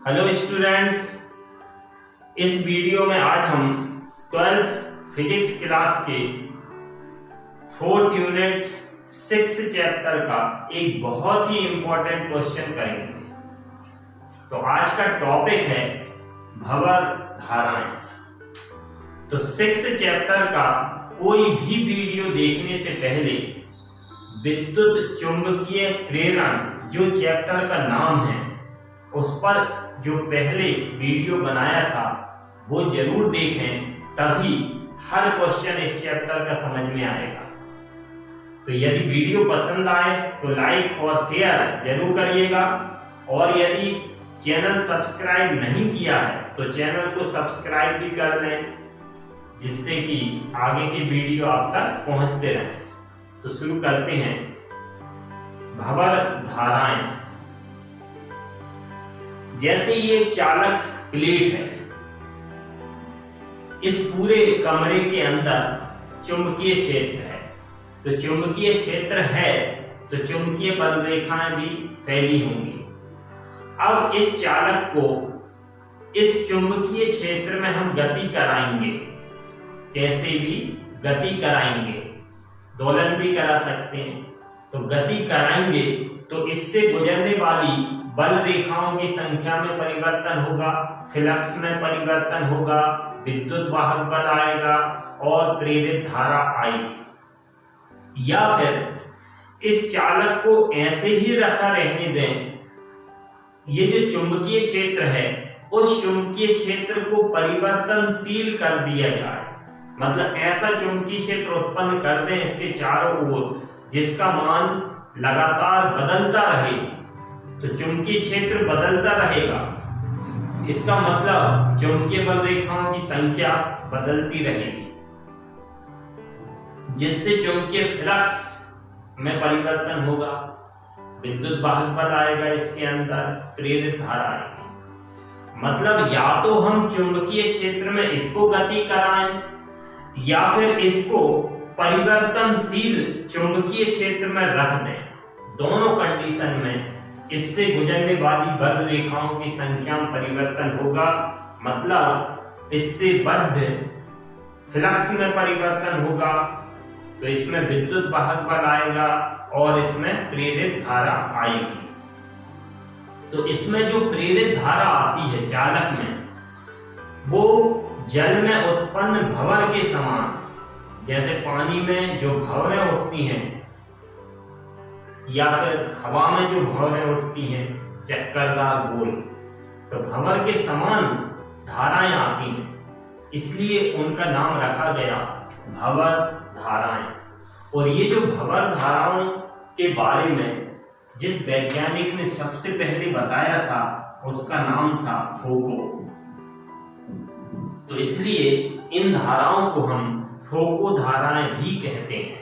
Hello students, इस video में आज हम 12th फिजिक्स क्लास के 4th यूनिट 6th चैप्टर का एक बहुत ही इंपॉर्टेंट क्वेश्चन करेंगे। तो आज का टॉपिक है भंवर धाराएं। तो 6th चैप्टर का कोई भी वीडियो देखने से पहले विद्युत चुंबकीय प्रेरण जो चैप्टर का नाम है उस पर जो पहले वीडियो बनाया था वो जरूर देखें, तभी हर क्वेश्चन इस चैप्टर का समझ में आएगा। तो यदि वीडियो पसंद आए तो लाइक और शेयर जरूर करिएगा, और यदि चैनल सब्सक्राइब नहीं किया है तो चैनल को सब्सक्राइब भी कर लें, जिससे कि आगे के वीडियो आप तक पहुंचते रहें। तो शुरू करते हैं। भंवर धाराएं, जैसे ये चालक प्लेट है, इस पूरे कमरे के अंदर चुंबकीय क्षेत्र है। तो चुंबकीय क्षेत्र है तो चुंबकीय बल रेखाएं भी फैली होंगी। अब इस चालक को इस चुंबकीय क्षेत्र में हम गति कराएंगे, कैसे भी गति कराएंगे, दोलन भी करा सकते हैं। तो गति कराएंगे तो इससे गुजरने वाली बल रेखाओं की संख्या में परिवर्तन होगा, फ्लक्स में परिवर्तन होगा, विद्युत वाहक बल आएगा और प्रेरित धारा आएगी। या फिर इस चालक को ऐसे ही रखा रहने दें, ये जो चुंबकीय क्षेत्र है उस चुंबकीय क्षेत्र को परिवर्तनशील कर दिया जाए, मतलब ऐसा चुंबकीय क्षेत्र उत्पन्न कर दें इसके चारों ओर जिसका मान लगातार बदलता रहे। तो चुंबकीय क्षेत्र बदलता रहेगा, इसका मतलब चुंबकीय बल रेखाओं की संख्या बदलती रहेगी, जिससे चुंबकीय फ्लक्स में परिवर्तन होगा, विद्युत वाहक बल आएगा, इसके अंदर प्रेरित धारा आएगी। मतलब या तो हम चुंबकीय क्षेत्र में इसको गति कराएं या फिर इसको परिवर्तनशील चुंबकीय क्षेत्र में रख दें। दोनों कंडीशन में इससे गुजरने वाली बल रेखाओं की संख्या में परिवर्तन होगा, मतलब इससे बद्ध फ्लक्स में परिवर्तन होगा, तो इसमें विद्युत वाहक बल आएगा और इसमें प्रेरित धारा आएगी। तो इसमें जो प्रेरित धारा आती है चालक में, वो जल में उत्पन्न भंवर के समान, जैसे पानी में जो भंवरें उठती हैं या फिर हवा में जो भंवरें उठती हैं चक्करदार गोल, तो भंवर के समान धाराएं आती हैं, इसलिए उनका नाम रखा गया भंवर धाराएं। और ये जो भंवर धाराओं के बारे में जिस वैज्ञानिक ने सबसे पहले बताया था उसका नाम था फोको। तो इसलिए इन धाराओं को हम फोको धाराएं भी कहते हैं।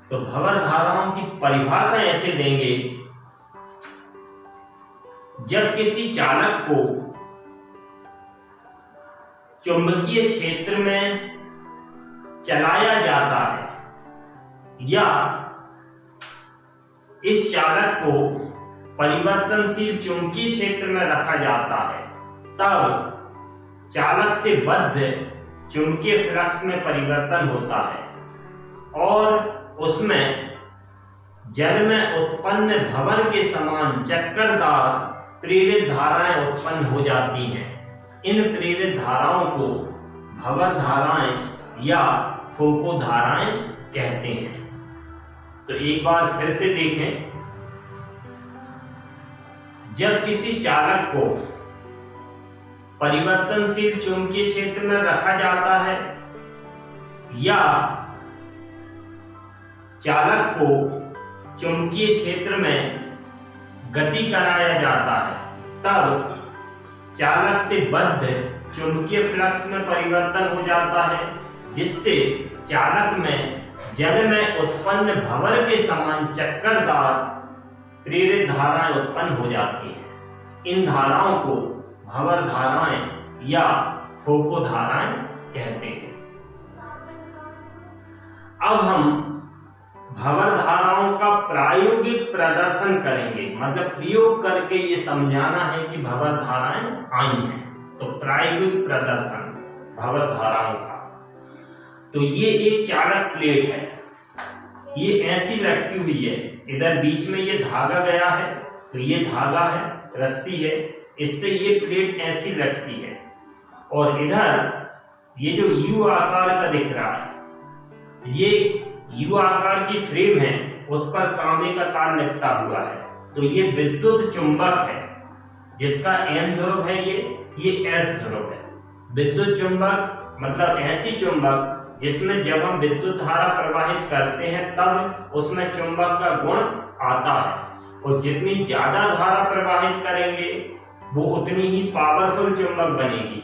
तो भंवर धाराओं की परिभाषा ऐसे देंगे, जब किसी चालक को चुंबकीय क्षेत्र में चलाया जाता है या इस चालक को परिवर्तनशील चुंबकीय क्षेत्र में रखा जाता है, तब चालक से बद्ध चुंबकीय फ्लक्स में परिवर्तन होता है और उसमें जल में उत्पन्न भंवर के समान चक्करदार प्रेरित धाराएं उत्पन्न हो जाती हैं। इन प्रेरित धाराओं को भंवर धाराएं या फोको धाराएं कहते हैं। तो एक बार फिर से देखें, जब किसी चालक को परिवर्तनशील चुंबकीय क्षेत्र में रखा जाता है या चालक को चुंबकीय क्षेत्र में गति कराया जाता है, तब चालक से बद्ध चुंबकीय फ्लक्स में परिवर्तन हो जाता है, जिससे चालक में जल में उत्पन्न भंवर के समान चक्करदार प्रेरित धाराएं उत्पन्न हो जाती हैं। इन धाराओं को भंवर धाराएं या फोको धाराएं कहते हैं। अब हम भंवर धाराओं का प्रायोगिक प्रदर्शन करेंगे, मतलब प्रयोग करके ये समझाना है कि भंवर धाराएं आई हैं। तो प्रायोगिक प्रदर्शन भंवर धाराओं का। तो ये एक चालक प्लेट है, ये ऐसी लटकी हुई है, इधर बीच में ये धागा गया है, तो ये धागा है, रस्सी है, इससे ये प्लेट ऐसी लटकी है। और इधर ये जो यू आकार का दिख रहा है, ये यू आकार की फ्रेम है, उस पर तांबे का तार लिपटा हुआ है। तो ये विद्युत चुंबक है, जिसका एन ध्रुव है, ये एस ध्रुव है। विद्युत चुंबक मतलब ऐसी चुंबक जिसमें जब हम विद्युत धारा प्रवाहित करते हैं तब उसमें चुंबक का गुण आता है, और जितनी ज्यादा धारा प्रवाहित करेंगे वो उतनी ही पावरफुल चुंबक बनेगी,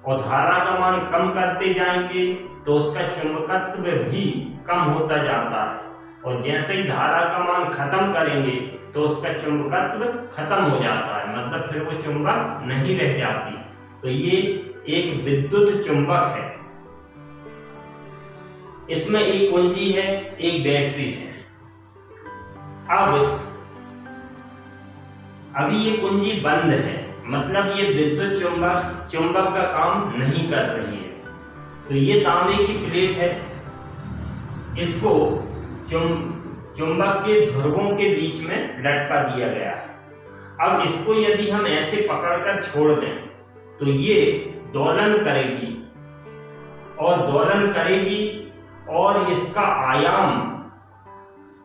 और धारा का मान कम करते जाएंगे तो उसका चुंबकत्व भी कम होता जाता है, और जैसे ही धारा का मान खत्म करेंगे तो उसका चुंबकत्व खत्म हो जाता है, मतलब फिर वो चुंबक नहीं रह जाती। तो ये एक विद्युत चुंबक है। इसमें एक कुंजी है, एक बैटरी है। अभी ये कुंजी बंद है, मतलब ये विद्युत चुंबक का काम नहीं कर रही है। तो ये तांबे की प्लेट है, इसको चुंबक के ध्रुवों के बीच में लटका दिया गया है। अब इसको यदि हम ऐसे पकड़कर छोड़ दें तो ये दोलन करेगी, और इसका आयाम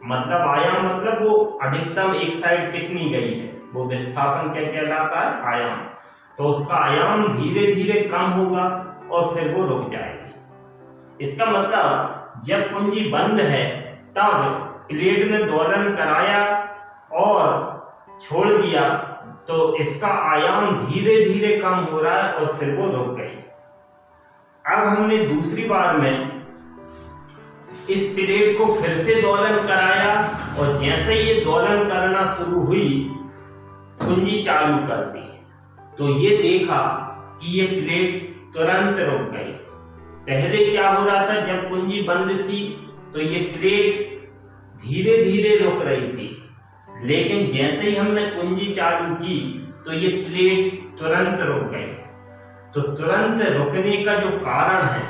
मतलब वो अधिकतम एक साइड कितनी गई है, वो विस्थापन क्या कहलाता है, आयाम। तो उसका आयाम धीरे धीरे कम होगा और फिर वो रुक जाएगी। इसका मतलब जब कुंजी बंद है तब प्लेट में दोलन कराया और छोड़ दिया, तो इसका आयाम धीरे धीरे कम हो रहा है और फिर वो रुक गई। अब हमने दूसरी बार में इस प्लेट को फिर से दोलन कराया, और जैसे ये दोलन करना शुरू हुई कुंजी चालू कर दी, तो ये देखा कि ये प्लेट तुरंत रुक गई। पहले क्या हो रहा था, जब कुंजी बंद थी तो ये प्लेट धीरे धीरे रुक रही थी, लेकिन जैसे ही हमने कुंजी चालू की तो ये प्लेट तुरंत रुक गई। तो तुरंत रुकने का जो कारण है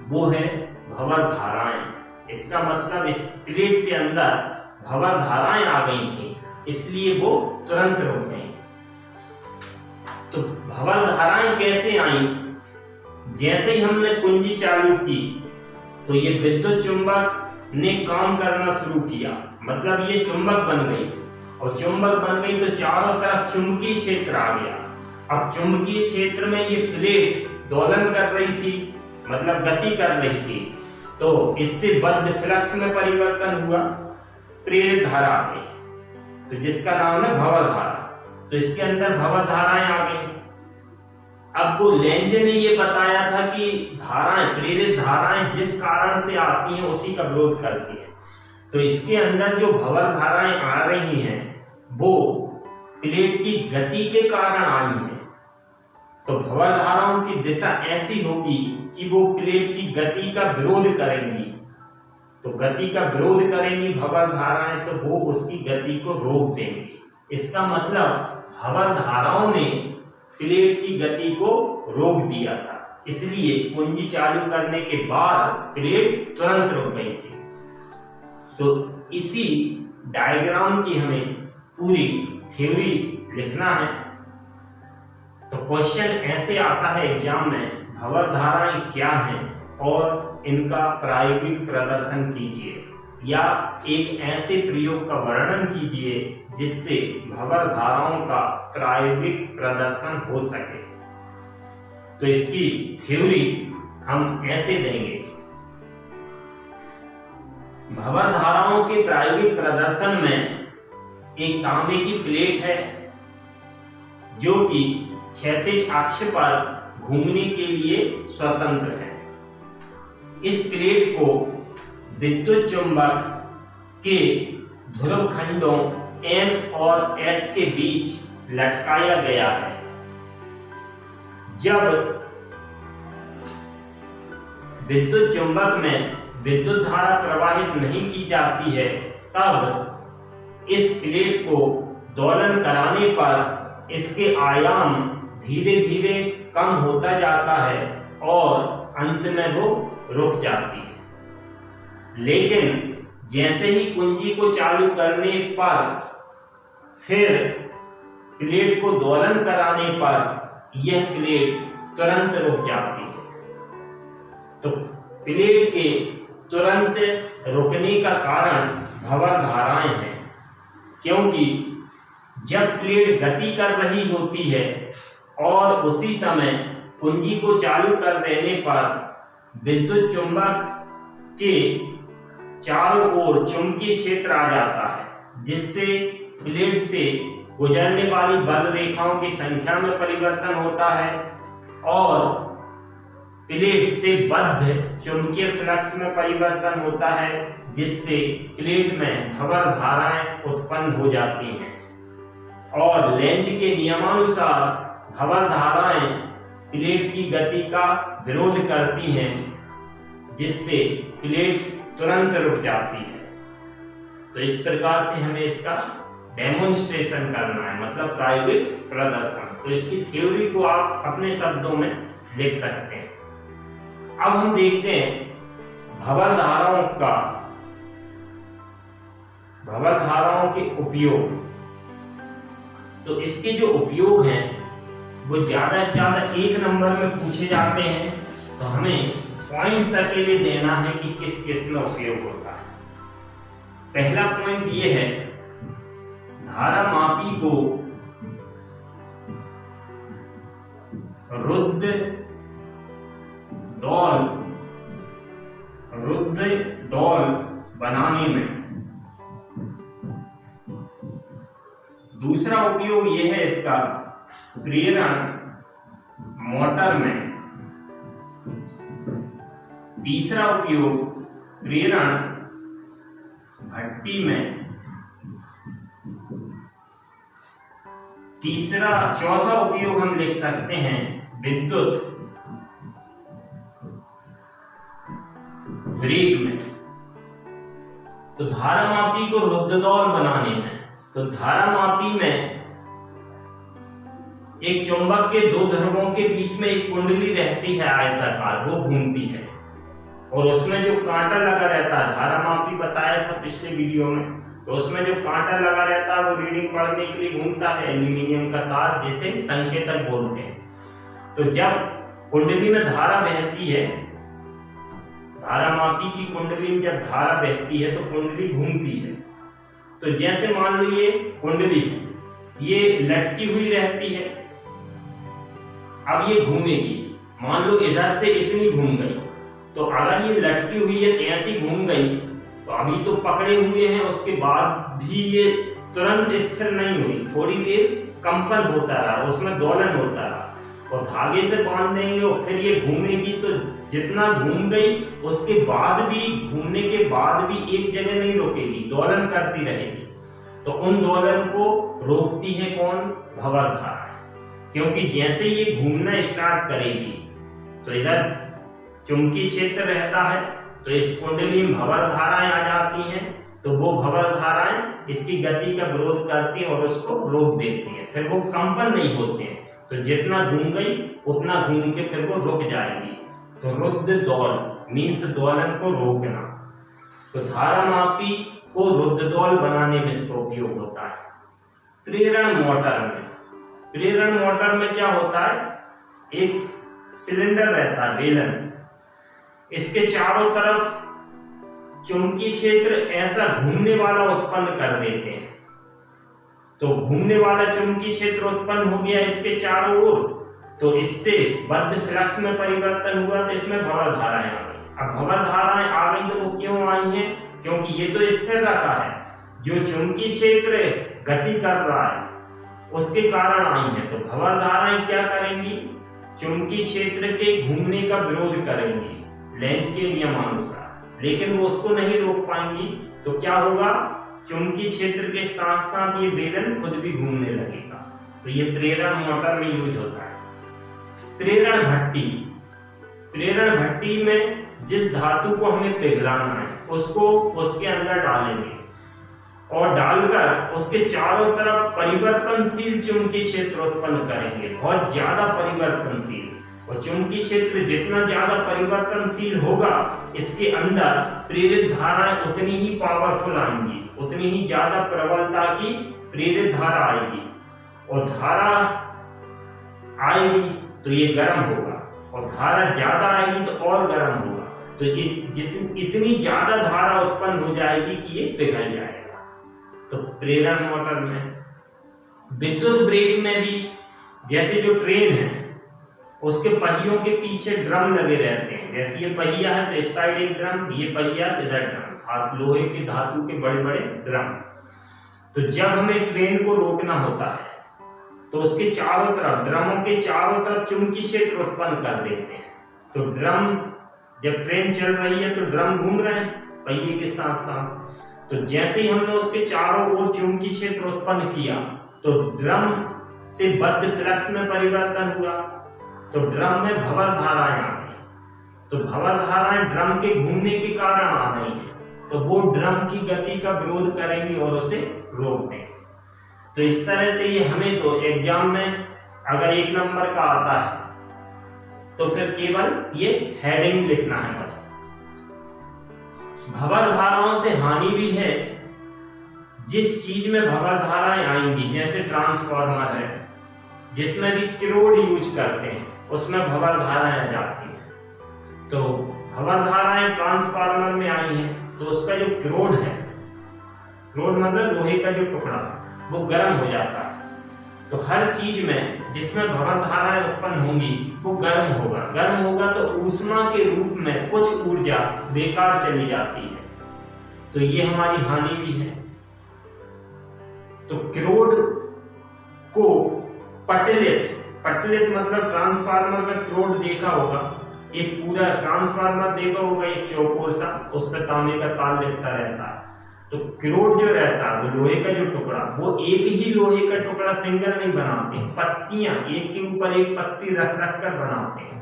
वो है भंवर धाराएं। इसका मतलब इस प्लेट के अंदर भंवर धाराएं आ गई थी, इसलिए वो तुरंत रुक गई। तो भंवर धाराएं कैसे आई, जैसे ही हमने कुंजी चालू की तो ये विद्युत चुंबक ने काम करना शुरू किया, मतलब ये चुंबक बन गई, और चुंबक बन गई तो चारों तरफ चुंबकीय क्षेत्र आ गया। अब चुंबकीय क्षेत्र में ये प्लेट दोलन कर रही थी, मतलब गति कर रही थी, तो इससे बद्ध फ्लक्स में परिवर्तन हुआ, प्रेरित धारा आ गई, तो जिसका नाम है भंवर धारा। तो इसके अंदर भंवर धाराएं आ गई। अब वो लेंज ने ये बताया था कि धाराएं, प्रेरित धाराएं जिस कारण से आती हैं उसी का विरोध करती हैं। तो इसके अंदर जो भंवर धाराएं आ रही हैं वो प्लेट की गति के कारण आई हैं। तो भंवर धाराओं की दिशा ऐसी होगी कि वो प्लेट की गति का विरोध करेंगी। तो गति का विरोध करेंगी भंवर धाराएं, तो वो उसकी गति को रोक देंगी। इसका मतलब भंवर धाराओं ने प्लेट की गति को रोक दिया था, इसलिए कुंजी चालू करने के बाद प्लेट तुरंत रुक गई थी। तो इसी डायग्राम की हमें पूरी थ्योरी लिखना है। तो क्वेश्चन ऐसे आता है एग्जाम में, भंवर धाराएं क्या हैं और इनका प्रायोगिक प्रदर्शन कीजिए, या एक ऐसे प्रयोग का वर्णन कीजिए जिससे भंवर धाराओं का प्रायोगिक प्रदर्शन हो सके। तो इसकी थ्योरी हम ऐसे देंगे। भंवर धाराओं के प्रायोगिक प्रदर्शन में एक तांबे की प्लेट है जो कि क्षैतिज अक्ष पर घूमने के लिए स्वतंत्र है। इस प्लेट को विद्युत चुंबक के ध्रुव खंडों N और S के बीच लटकाया गया है। जब विद्युत चुंबक में विद्युत धारा प्रवाहित नहीं की जाती है, तब इस प्लेट को दोलन कराने पर इसके आयाम धीरे धीरे कम होता जाता है और अंत में वो रुक जाती है। लेकिन जैसे ही कुंजी को चालू करने पर फिर प्लेट को दोलन कराने पर यह प्लेट तुरंत रुक जाती है। तो प्लेट के तुरंत रुकने का कारण भंवर धाराएं हैं, क्योंकि जब प्लेट गति कर रही होती है और उसी समय कुंजी को चालू कर देने पर विद्युत चुंबक के चारों ओर चुंबकीय क्षेत्र आ जाता है, जिससे प्लेट से गुजरने वाली बल रेखाओं की संख्या में परिवर्तन होता है और प्लेट से बद्ध चुंबकीय फ्लक्स में परिवर्तन होता है, जिससे प्लेट में भंवर धाराएं उत्पन्न हो जाती हैं। और लेंज के नियमानुसार भंवर धाराएं प्लेट की गति का विरोध करती हैं, जिससे प्लेट तुरंत रुक जाती है। तो इस प्रकार से हमें इसका डेमोन्स्ट्रेशन करना है, मतलब प्रायोगिक प्रदर्शन। तो इसकी थ्योरी को आप अपने शब्दों में लिख सकते हैं। अब हम देखते हैं भंवर धाराओं के उपयोग। तो इसके जो उपयोग हैं वो ज्यादा से ज्यादा 1 नंबर में पूछे जाते हैं, तो हमें पॉइंट्स अकेले देना है कि किस किस में उपयोग होता है। पहला पॉइंट ये है, धारा मापी को रुद्ध दौल बनाने में। दूसरा उपयोग यह है इसका प्रेरण मोटर में। तीसरा उपयोग प्रेरण भट्टी में। चौथा उपयोग हम लिख सकते हैं विद्युत ब्रेक में। तो धारा मापी को रुद्धदौल बनाने में, तो धारा मापी में एक चुंबक के 2 ध्रुवों के बीच में एक कुंडली रहती है आयताकार, वो घूमती है और उसमें जो कांटा लगा रहता है, धारा मापी बताया था पिछले वीडियो में, तो उसमें जो कांटा लगा रहता है वो रीडिंग पढ़ने के लिए घूमता है, एल्यूमिनियम का तार, जिसे संकेतक बोलते हैं। तो जब कुंडली में धारा बहती है, धारा मापी की कुंडली में जब धारा बहती है तो कुंडली घूमती है। तो जैसे मान लो ये कुंडली ये लटकी हुई रहती है, अब ये घूमेगी, मान लो इधर से इतनी घूम गई, तो अगर ये लटकी हुई है तो ऐसी घूम गई, तो अभी तो पकड़े हुए हैं, उसके बाद भी ये तुरंत स्थिर नहीं हुई, थोड़ी देर कंपन होता रहा, उसमें दोलन होता रहा, और धागे से बांध देंगे और फिर ये घूमेगी, तो जितना घूम गई उसके बाद भी, घूमने के बाद भी एक जगह नहीं रुकेगी, दोलन करती रहेगी। तो उन दोलन को रोकती है कौन? भंवर धारा। क्योंकि जैसे ये घूमना स्टार्ट करेगी तो इधर चुंबकीय क्षेत्र रहता है, तो इस कुंडली में भंवर धाराएं आ जाती हैं, तो वो भंवर धाराएं इसकी गति का विरोध करती हैं और उसको रोक देती हैं, फिर वो कंपन नहीं होते हैं, तो जितना घूम गई उतना घूम के फिर वो रुक जाएगी। तो रुद्ध दौल मीन्स दोलन को रोकना। तो धारा मापी को रुद्ध दौल बनाने में इसका उपयोग होता है। प्रेरण मोटर में क्या होता है, एक सिलेंडर रहता है, बेलन, इसके चारों तरफ चुंबकीय क्षेत्र ऐसा घूमने वाला उत्पन्न कर देते हैं। तो घूमने वाला चुंबकीय क्षेत्र उत्पन्न हो गया इसके चारों ओर, तो इससे बद्ध फ्लक्स में परिवर्तन हुआ, तो इसमें भंवर धाराएं आ गई। अब भंवर धाराएं आ गई तो वो क्यों आई हैं? क्योंकि ये तो स्थिर रखा है, जो चुंबकीय क्षेत्र गति कर रहा है उसके कारण आई है। तो भंवर धाराएं क्या करेंगी? चुंबकीय क्षेत्र के घूमने का विरोध करेंगी लेंज के नियमानुसार, लेकिन वो उसको नहीं रोक पाएंगी। तो क्या होगा, चुंबकीय क्षेत्र के साथ साथ ये बेलन खुद भी घूमने लगेगा। तो ये प्रेरण मोटर में यूज होता है। प्रेरण भट्टी में जिस धातु को हमें पिघलाना है उसको उसके अंदर डालेंगे और डालकर उसके चारों तरफ परिवर्तनशील चुंबकीय क्षेत्र उत्पन्न करेंगे, बहुत ज्यादा परिवर्तनशील। और चुंबकीय क्षेत्र जितना ज्यादा परिवर्तनशील होगा, इसके अंदर प्रेरित धाराएं उतनी ही पावरफुल आएंगी, उतनी ही ज्यादा प्रबलता की प्रेरित धारा आएगी। और धारा आएगी तो ये गर्म होगा, और धारा ज्यादा आएगी तो और गर्म होगा। तो ये इतनी ज्यादा धारा उत्पन्न हो जाएगी कि ये पिघल जाएगा। तो प्रेरण मोटर में, विद्युत ब्रेक में भी जैसे जो ट्रेन है उसके पहियों के पीछे ड्रम लगे रहते हैं। जैसे ये पहिया है तो इस साइड एक ड्रम, ये पहिया इधर ड्रम, लोहे के धातु के बड़े बड़े ड्रम। तो जब हमें ट्रेन को रोकना होता है तो उसके चारों तरफ, ड्रमों के चारों तरफ चुंबकीय क्षेत्र उत्पन्न कर देते हैं। तो ड्रम, जब ट्रेन चल रही है तो ड्रम घूम रहे हैं पहिए के साथ साथ। तो जैसे ही हमने उसके चारों ओर चुंबकीय क्षेत्र उत्पन्न किया तो ड्रम से बद्ध फ्लक्स में परिवर्तन हुआ, तो ड्रम में भंवर धाराएं आ गई। तो भंवर धाराएं ड्रम के घूमने के कारण आ रही है, तो वो ड्रम की गति का विरोध करेंगी और उसे रोक देंगे। तो इस तरह से ये हमें तो एग्जाम में अगर 1 नंबर का आता है तो फिर केवल ये हेडिंग लिखना है बस। भंवर धाराओं से हानि भी है। जिस चीज में भंवर धाराएं आएंगी, जैसे ट्रांसफार्मर है जिसमें भी किरोड यूज करते हैं, उसमें भंवर धाराएं आ जाती हैं। तो भंवर धाराएं ट्रांसफार्मर में आई हैं तो उसका जो किरोड है, किरोड मतलब लोहे का जो टुकड़ा, वो गर्म हो जाता है। तो हर चीज में जिसमें भंवर धाराएं उत्पन्न होंगी वो गर्म होगा। गर्म होगा तो ऊष्मा के रूप में कुछ ऊर्जा बेकार चली जाती है, तो ये हमारी हानि भी है। तो किरोड को पटलित, पटलित मतलब ट्रांसफार्मर का किरोड देखा होगा, ये पूरा ट्रांसफार्मर देखा होगा, एक चौकोर सा, उस पर तांबे का तार लिपटा रहता है। तो किरोड जो रहता है वो लोहे का जो टुकड़ा, वो एक ही लोहे का टुकड़ा सिंगल नहीं बनाते, पत्तियां एक के ऊपर एक पत्ती रख रख कर बनाते हैं।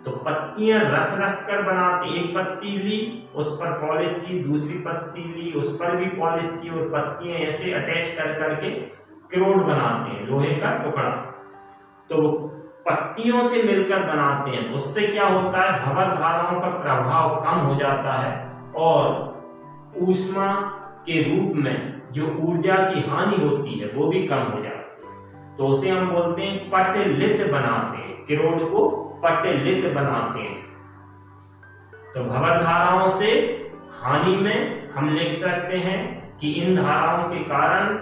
तो पत्तियां रख रख कर बनाते, एक पत्ती ली उस पर पॉलिश की, दूसरी पत्ती ली उस पर भी पॉलिश की, और पत्तियां ऐसे अटैच कर करके किरोड बनाते हैं, लोहे का टुकड़ा। तो पत्तियों से मिलकर बनाते हैं, तो उससे क्या होता है, भंवर धाराओं का प्रभाव कम हो जाता है और ऊष्मा के रूप में जो ऊर्जा की हानि होती है वो भी कम हो जाती है। तो उसे हम बोलते हैं पटलित बनाते हैं, किरोड को पटलित बनाते हैं। तो भंवर धाराओं से हानि में हम लिख सकते हैं कि इन धाराओं के कारण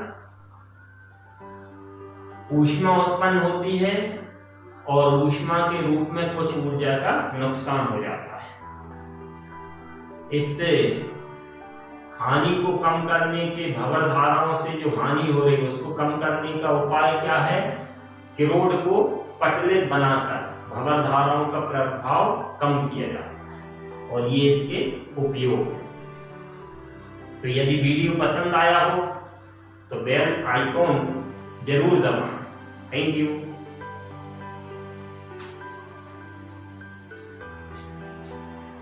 ऊष्मा उत्पन्न होती है और ऊष्मा के रूप में कुछ ऊर्जा का नुकसान हो जाता है। इससे हानि को कम करने के, भंवर धाराओं से जो हानि हो रही है उसको कम करने का उपाय क्या है, किरोड को पटलित बनाकर भंवर धाराओं का प्रभाव कम किया जाता है, और ये इसके उपयोग है। तो यदि वीडियो पसंद आया हो तो बेल आइकॉन जरूर दबाएं। Thank you.